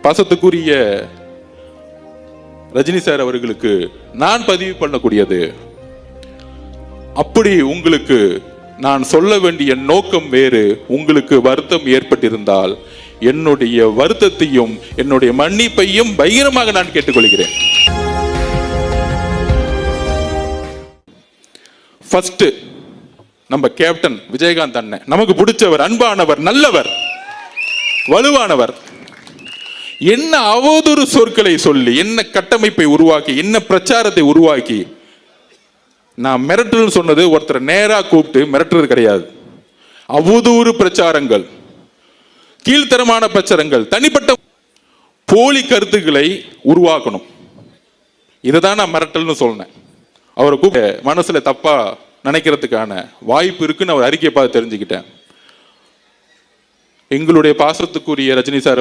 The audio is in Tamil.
பாசத்துக்குரிய ரஜினி சார் அவர்களுக்கு நான் பதிவு பண்ணக்கூடியது, அப்படி உங்களுக்கு நான் சொல்ல வேண்டிய நோக்கம் வேறு, உங்களுக்கு வருத்தம் ஏற்பட்டிருந்தால் என்னுடைய வருத்தத்தையும் என்னுடைய மன்னிப்பையும் பகிரமாக நான் கேட்டுக்கொள்கிறேன். ஃபர்ஸ்ட் நம்ம கேப்டன் விஜயகாந்த் அண்ணன் நமக்கு பிடிச்சவர், அன்பானவர், நல்லவர், வலுவானவர். என்ன அவதூறு சொற்களை சொல்லி, என்ன கட்டமைப்பை உருவாக்கி, என்ன பிரச்சாரத்தை உருவாக்கி, நான் மிரட்டல் சொன்னது ஒருத்தரை நேரா கூப்பிட்டு மிரட்டுறது கிடையாது. அவதூறு பிரச்சாரங்கள், கீழ்த்தரமான பிரச்சாரங்கள், தனிப்பட்ட போலி கருத்துக்களை உருவாக்கணும். இதைதான் நான் மிரட்டல்னு சொன்னேன். அவரை கூப்பிட்டு மனசுல தப்பா நினைக்கிறதுக்கான வாய்ப்பு இருக்குன்னு அவர் அறிக்கையை பார்த்து தெரிஞ்சுக்கிட்டேன். எங்களுடைய பாசத்துக்குரிய ரஜினி சார்